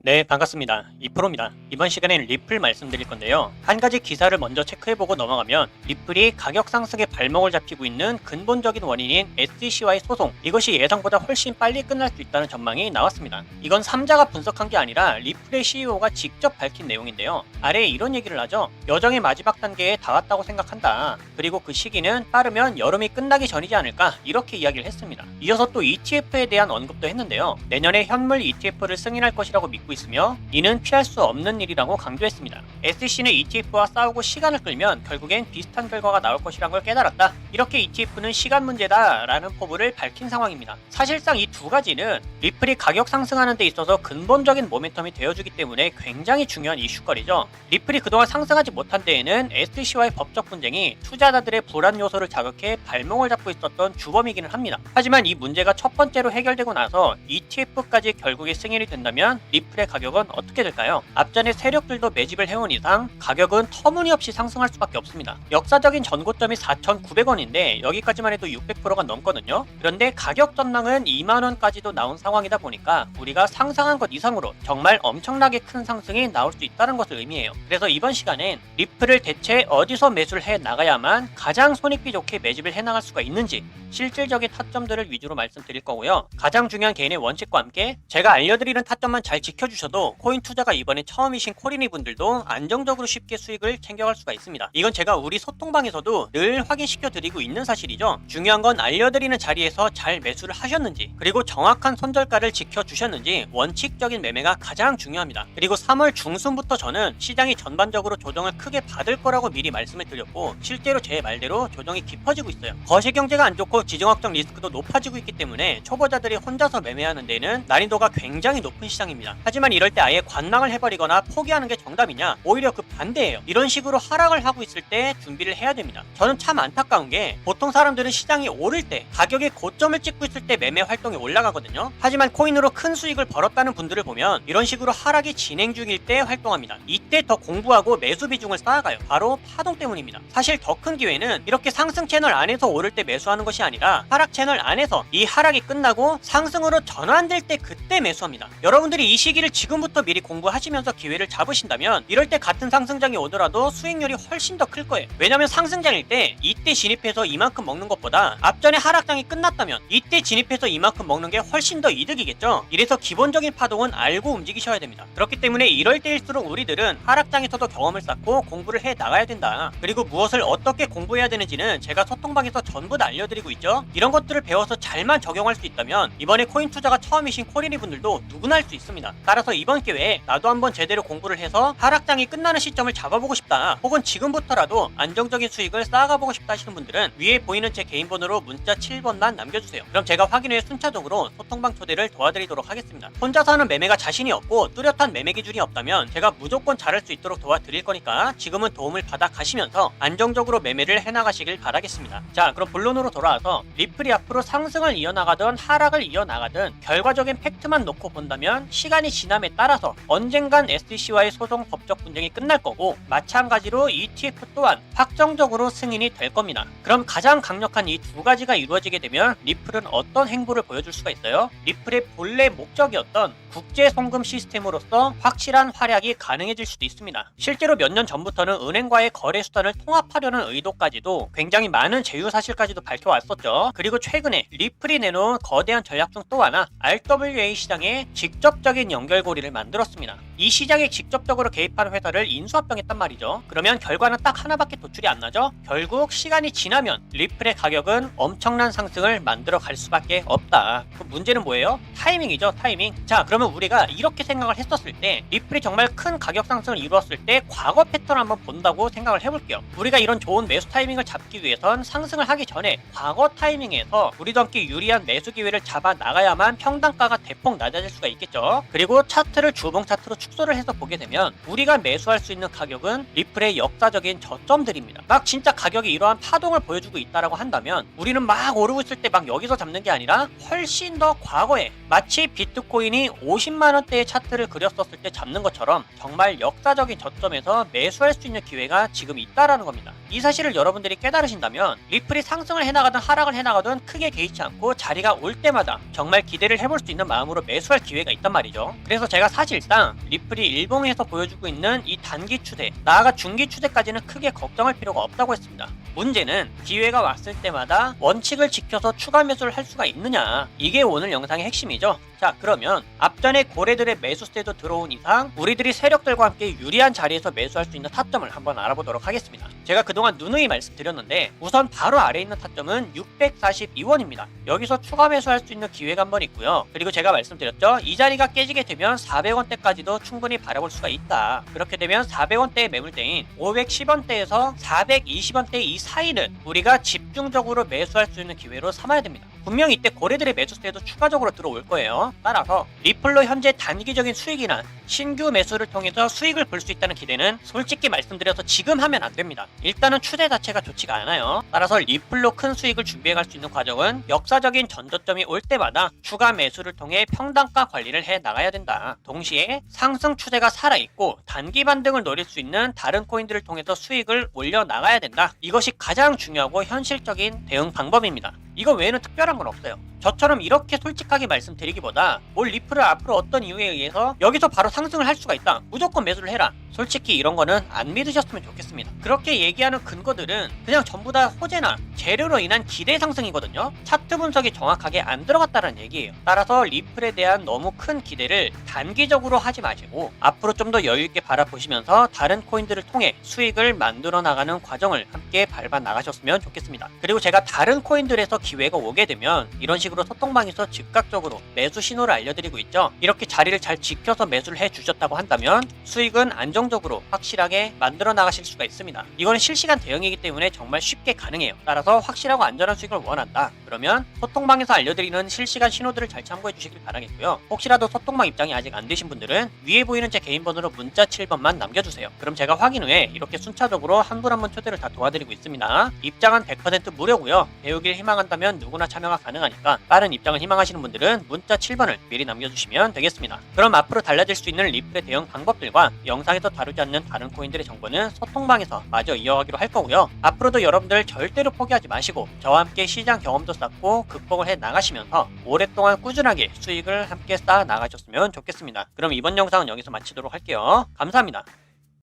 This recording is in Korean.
네, 반갑습니다. 이프로입니다. 이번 시간엔 리플 말씀드릴 건데요. 한 가지 기사를 먼저 체크해보고 넘어가면 리플이 가격 상승에 발목을 잡히고 있는 근본적인 원인인 SEC와의 소송, 이것이 예상보다 훨씬 빨리 끝날 수 있다는 전망이 나왔습니다. 이건 3자가 분석한 게 아니라 리플의 CEO가 직접 밝힌 내용인데요. 아래에 이런 얘기를 하죠. 여정의 마지막 단계에 닿았다고 생각한다. 그리고 그 시기는 빠르면 여름이 끝나기 전이지 않을까, 이렇게 이야기를 했습니다. 이어서 또 ETF에 대한 언급도 했는데요. 내년에 현물 ETF를 승인할 것이라고 믿고 있으며 이는 피할 수 없는 일이라고 강조했습니다. SEC는 ETF와 싸우고 시간을 끌면 결국엔 비슷한 결과가 나올 것이란 걸 깨달았다. 이렇게 ETF는 시간 문제다 라는 포부를 밝힌 상황입니다. 사실상 이 두 가지는 리플이 가격 상승하는 데 있어서 근본적인 모멘텀이 되어주기 때문에 굉장히 중요한 이슈거리죠. 리플이 그동안 상승하지 못한 데에는 SEC와의 법적 분쟁이 투자자들의 불안 요소를 자극해 발목을 잡고 있었던 주범이기는 합니다. 하지만 이 문제가 첫 번째로 해결되고 나서 ETF까지 결국에 승인이 된다면 리플의 가격은 어떻게 될까요? 앞전에 세력들도 매집을 해온 이상 가격은 터무니없이 상승할 수밖에 없습니다. 역사적인 전고점이 4,900원인데 여기까지만 해도 600%가 넘거든요. 그런데 가격 전망은 2만원까지도 나온 상황이다 보니까 우리가 상상한 것 이상으로 정말 엄청나게 큰 상승이 나올 수 있다는 것을 의미해요. 그래서 이번 시간엔 리플을 대체 어디서 매수를 해 나가야만 가장 손익비 좋게 매집을 해나갈 수가 있는지 실질적인 타점들을 위주로 말씀드릴 거고요. 가장 중요한 개인의 원칙과 함께 제가 알려드리는 타점만 잘 지켜주셔도 코인 투자가 이번에 처음이신 코리니 분들도 안정적으로 쉽게 수익을 챙겨갈 수가 있습니다. 이건 제가 우리 소통방에서도 늘 확인시켜 드리고 있는 사실이죠. 중요한 건 알려드리는 자리에서 잘 매수를 하셨는지, 그리고 정확한 손절가를 지켜주셨는지, 원칙적인 매매가 가장 중요합니다. 그리고 3월 중순부터 저는 시장이 전반적으로 조정을 크게 받을 거라고 미리 말씀을 드렸고 실제로 제 말대로 조정이 깊어지고 있어요. 거시경제가 안 좋고 지정학적 리스크도 높아지고 있기 때문에 초보자들이 혼자서 매매하는 데는 난이도가 굉장히 높은 시장입니다. 하지만 이럴 때 아예 관망을 해버리거나 포기하는 게 정답이냐? 오히려 그 반대예요. 이런 식으로 하락을 하고 있을 때 준비를 해야 됩니다. 저는 참 안타까운 게 보통 사람들은 시장이 오를 때, 가격이 고점을 찍고 있을 때 매매 활동이 올라가거든요. 하지만 코인으로 큰 수익을 벌었다는 분들을 보면 이런 식으로 하락이 진행 중일 때 활동합니다. 이때 더 공부하고 매수 비중을 쌓아가요. 바로 파동 때문입니다. 사실 더 큰 기회는 이렇게 상승 채널 안에서 오를 때 매수하는 것이 아니라 하락 채널 안에서 이 하락이 끝나고 상승으로 전환될 때 그때 매수합니다. 여러분들이 이 시기를 지금부터 미리 공부하시면서 기회를 잡으신다면 이럴 때 같은 상승장이 오더라도 수익률이 훨씬 더 클 거예요. 왜냐면 상승장일 때 이때 진입해서 이만큼 먹는 것보다 앞전에 하락장이 끝났다면 이때 진입해서 이만큼 먹는 게 훨씬 더 이득이겠죠. 이래서 기본적인 파동은 알고 움직이셔야 됩니다. 그렇기 때문에 이럴 때일수록 우리들은 하락장에서도 경험을 쌓고 공부를 해 나가야 된다. 그리고 무엇을 어떻게 공부해야 되는지는 제가 소통방에서 전부 다 알려드리고 있죠. 이런 것들을 배워서 잘만 적용할 수 있다면 이번에 코인 투자가 처음이신 코리니 분들도 누구나 할 수 있습니다. 따라서 이번 기회에 나도 한번 제대로 공부를 해서 하락장이 끝나는 시점을 잡아보고 싶다, 혹은 지금부터라도 안정적인 수익을 쌓아가보고 싶다 하시는 분들은 위에 보이는 제 개인 번호로 문자 7번만 남겨주세요. 그럼 제가 확인 후에 순차적으로 소통방 초대를 도와드리도록 하겠습니다. 혼자서 하는 매매가 자신이 없고 뚜렷한 매매 기준이 없다면 제가 무조건 잘할 수 있도록 도와드릴 거니까 지금은 도움을 받아 가시면서 안정적으로 매매를 해나가시길 바라겠습니다. 자, 그럼 본론으로 돌아와서 리플이 앞으로 상승을 이어나가든 하락을 이어나가든 결과적인 팩트만 놓고 본다면 시간이 지남에 따라서 언젠간 SEC와의 소송 법적 분쟁이 끝날 거고 마찬가지로 ETF 또한 확정적으로 승인이 될 겁니다. 그럼 가장 강력한 이 두 가지가 이루어지게 되면 리플은 어떤 행보를 보여줄 수가 있어요? 리플의 본래 목적이었던 국제 송금 시스템으로서 확실한 활약이 가능해질 수도 있습니다. 실제로 몇 년 전부터는 은행과의 거래 수단을 통합하려는 의도까지도 굉장히 많은 제휴 사실까지도 밝혀왔었죠. 그리고 최근에 리플이 내놓은 거대한 전략 중 또 하나, RWA 시장에 직접적인 연결고리를 만들었습니다. 이 시장에 직접적으로 개입한 회사를 인수합병했단 말이죠. 그러면 결과는 딱 하나밖에 도출이 안 나죠. 결국 시간이 지나면 리플의 가격은 엄청난 상승을 만들어 갈 수밖에 없다. 그 문제는 뭐예요? 타이밍이죠. 타이밍. 자, 그러면 우리가 이렇게 생각을 했었을 때, 리플이 정말 큰 가격 상승을 이루었을 때 과거 패턴을 한번 본다고 생각을 해볼게요. 우리가 이런 좋은 매수 타이밍을 잡기 위해선 상승을 하기 전에 과거 타이밍에서 우리도 함께 유리한 매수 기회를 잡아 나가야만 평단가가 대폭 낮아질 수가 있겠죠. 그리고 차트를 주봉 차트로 축소를 해서 보게 되면 우리가 매수할 수 있는 가격은 리플의 역사적인 저점들입니다. 막 진짜 가격이 이러한 파동을 보여주고 있다라고 한다면 우리는 막 오르고 있을 때 막 여기서 잡는 게 아니라 훨씬 더 과거에 마치 비트코인이 50만원대의 차트를 그렸었을 때 잡는 것처럼 정말 역사적인 저점에서 매수할 수 있는 기회가 지금 있다라는 겁니다. 이 사실을 여러분들이 깨달으신다면 리플이 상승을 해나가든 하락 하락을 해나가던 크게 개의치 않고 자리가 올 때마다 정말 기대를 해볼 수 있는 마음으로 매수할 기회가 있단 말이죠. 그래서 제가 사실상 리플이 일봉에서 보여주고 있는 이 단기 추세, 나아가 중기 추세까지는 크게 걱정할 필요가 없다고 했습니다. 문제는 기회가 왔을 때마다 원칙을 지켜서 추가 매수를 할 수가 있느냐, 이게 오늘 영상의 핵심이죠. 자, 그러면 앞전에 고래들의 매수세도 들어온 이상 우리들이 세력들과 함께 유리한 자리에서 매수할 수 있는 타점을 한번 알아보도록 하겠습니다. 제가 그동안 누누이 말씀드렸는데 우선 바로 아래에 있는 타점은 642원입니다. 여기서 추가 매수할 수 있는 기회가 한번 있고요. 그리고 제가 말씀드렸죠, 이 자리가 깨지게 되면 400원대까지도 충분히 바라볼 수가 있다. 그렇게 되면 400원대의 매물대인 510원대에서 420원대 이 사이는 우리가 집중적으로 매수할 수 있는 기회로 삼아야 됩니다. 분명히 이때 고래들의 매수세도 추가적으로 들어올 거예요. 따라서 리플로 현재 단기적인 수익이나 신규 매수를 통해서 수익을 볼 수 있다는 기대는 솔직히 말씀드려서 지금 하면 안 됩니다. 일단은 추세 자체가 좋지가 않아요. 따라서 리플로 큰 수익을 준비해 갈 수 있는 과정은 역사적인 전저점이 올 때마다 추가 매수를 통해 평단가 관리를 해 나가야 된다. 동시에 상승 추세가 살아있고 단기 반등을 노릴 수 있는 다른 코인들을 통해서 수익을 올려 나가야 된다. 이것이 가장 중요하고 현실적인 대응 방법입니다. 이거 외에는 특별한 건 없어요. 저처럼 이렇게 솔직하게 말씀드리기보다 뭘 리플을 앞으로 어떤 이유에 의해서 여기서 바로 상승을 할 수가 있다, 무조건 매수를 해라, 솔직히 이런 거는 안 믿으셨으면 좋겠습니다. 그렇게 얘기하는 근거들은 그냥 전부 다 호재나 재료로 인한 기대 상승이거든요. 차트 분석이 정확하게 안 들어갔다는 얘기예요. 따라서 리플에 대한 너무 큰 기대를 단기적으로 하지 마시고 앞으로 좀 더 여유있게 바라보시면서 다른 코인들을 통해 수익을 만들어 나가는 과정을 함께 밟아 나가셨으면 좋겠습니다. 그리고 제가 다른 코인들에서 기회가 오게 되면 이런 식으로 소통방에서 즉각적으로 매수 신호를 알려드리고 있죠. 이렇게 자리를 잘 지켜서 매수를 해주셨다고 한다면 수익은 안정적으로 확실하게 만들어 나가실 수가 있습니다. 이거는 실시간 대응이기 때문에 정말 쉽게 가능해요. 따라서 확실하고 안전한 수익을 원한다, 그러면 소통방에서 알려드리는 실시간 신호들을 잘 참고해 주시길 바라겠고요. 혹시라도 소통방 입장이 아직 안 되신 분들은 위에 보이는 제 개인 번호로 문자 7번만 남겨주세요. 그럼 제가 확인 후에 이렇게 순차적으로 한 분 한 분 초대를 다 도와드리고 있습니다. 입장은 100% 무료고요. 배우길 희망한다면 누구나 참여가 가능하니까 빠른 입장을 희망하시는 분들은 문자 7번을 미리 남겨주시면 되겠습니다. 그럼 앞으로 달라질 수 있는 리플의 대응 방법들과 영상에서 다루지 않는 다른 코인들의 정보는 소통방에서 마저 이어가기로 할 거고요. 앞으로도 여러분들 절대로 포기하지 마시고 저와 함께 시장 경험도 쌓고 극복을 해 나가시면서 오랫동안 꾸준하게 수익을 함께 쌓아 나가셨으면 좋겠습니다. 그럼 이번 영상은 여기서 마치도록 할게요. 감사합니다.